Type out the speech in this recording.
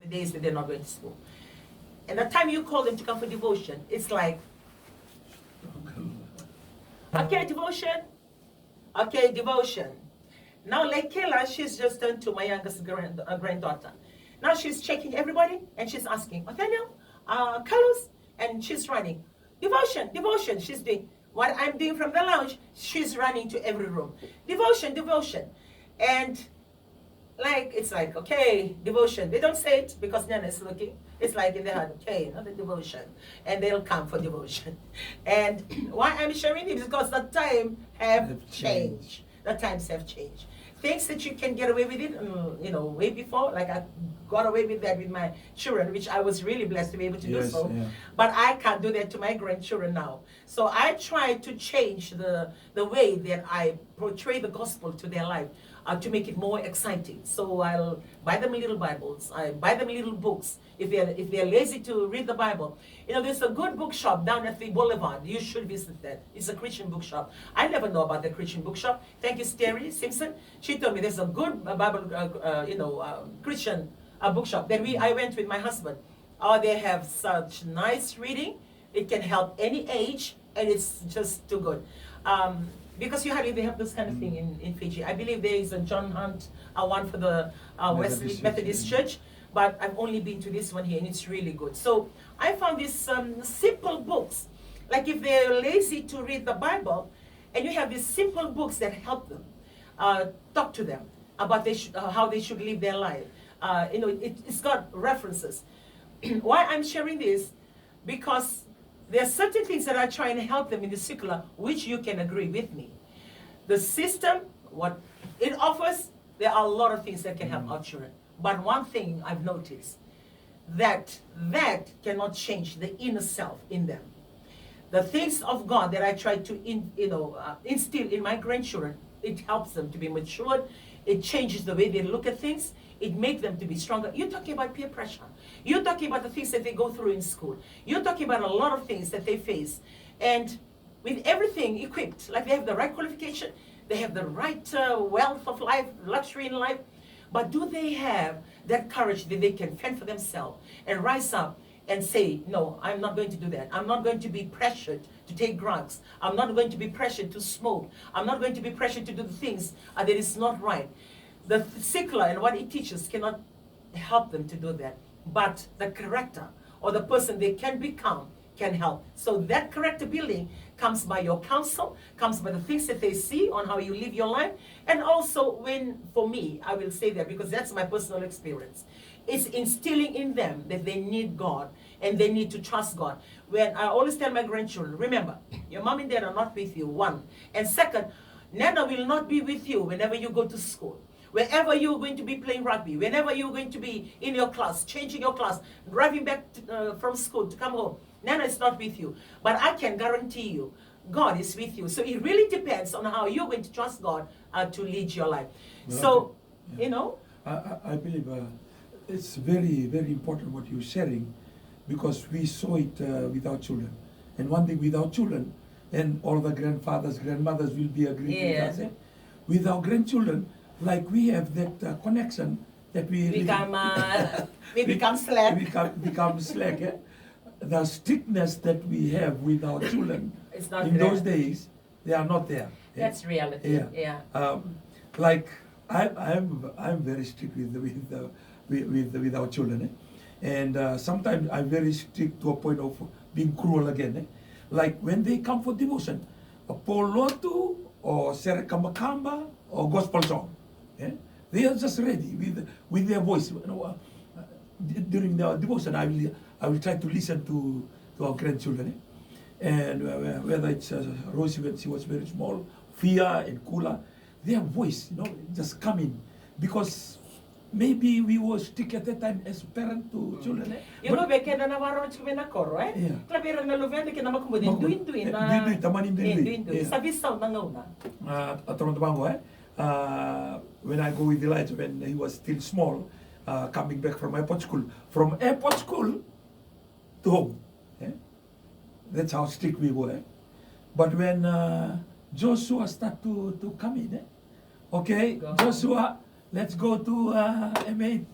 the days that they're not going to school. And the time you call them to come for devotion, it's like, okay, devotion. Okay, devotion. Now, like Kayla, she's just turned to my youngest granddaughter. Now she's checking everybody, and she's asking, Nathaniel, Carlos, and she's running. Devotion, devotion. She's doing what I'm doing from the lounge. She's running to every room. Devotion, devotion. And like, it's like, okay, devotion. They don't say it because Nana is looking. It's like in their heart, okay, another devotion. And they'll come for devotion. And why I'm sharing it is because the time have changed. The times have changed. Things that you can get away with it, way before, like I got away with that with my children, which I was really blessed to be able to do so. Yeah. But I can't do that to my grandchildren now. So I try to change the way that I portray the gospel to their life, to make it more exciting. So I'll buy them little Bibles. I buy them little books. If they're lazy to read the Bible, there's a good bookshop down at the Boulevard. You should visit that. It's a Christian bookshop. I never know about the Christian bookshop. Thank you, Terry Simpson. She told me there's a good Bible, Christian bookshop. Then I went with my husband. Oh, they have such nice reading. It can help any age, and it's just too good. Because they have this kind of thing in Fiji. I believe there is a John Hunt one for the Wesley Methodist Church, but I've only been to this one here, and it's really good. So I found these simple books. Like if they're lazy to read the Bible, and you have these simple books that help them, talk to them about how they should live their life. It's got references. Why I'm sharing this? Because there are certain things that I try and help them in the secular, which you can agree with me. The system, what it offers, there are a lot of things that can help our children. But one thing I've noticed, that cannot change the inner self in them. The things of God that I try to instill in my grandchildren, it helps them to be matured. It changes the way they look at things. It makes them to be stronger. You're talking about peer pressure. You're talking about the things that they go through in school. You're talking about a lot of things that they face. And with everything equipped, like they have the right qualification, they have the right wealth of life, luxury in life, but do they have that courage that they can fend for themselves and rise up and say, no, I'm not going to do that. I'm not going to be pressured to take drugs. I'm not going to be pressured to smoke. I'm not going to be pressured to do the things that is not right. The secular and what it teaches cannot help them to do that. But the character or the person they can become can help. So that character building comes by your counsel, comes by the things that they see on how you live your life. And also for me, I will say that because that's my personal experience. It's instilling in them that they need God and they need to trust God. When I always tell my grandchildren, remember, your mom and dad are not with you, one. And second, Nana will not be with you whenever you go to school. Wherever you're going to be playing rugby, whenever you're going to be in your class, changing your class, driving back from school to come home, Nana is not with you. But I can guarantee you, God is with you. So it really depends on how you're going to trust God to lead your life. Well, so, I believe it's very, very important what you're sharing, because we saw it with our children. And one thing with our children, and all the grandfathers, grandmothers will be agreeing with us. With our grandchildren, like we have that connection that we become slack. become slack. The strictness that we have with our children in those days, they are not there. That's reality. Yeah. Like I'm very strict with our children, and sometimes I'm very strict to a point of being cruel again. Like when they come for devotion, a polotu or serekamakamba or gospel song. They are just ready with their voice. During the devotion, I will try to listen to our grandchildren, and whether it's Rosie when she was very small, Fia and Kula, their voice, just coming, because maybe we were strict at that time as parent to children. You know, we can navarro to win a cor, right? Yeah. Clabera na lovende que na makumbo duin tamanin duin. Sabi sound na ngona. Atron bango when I go with Elijah when he was still small, coming back from airport school to home. That's how strict we were. But when Joshua started to come in, okay, Joshua, let's go to M8.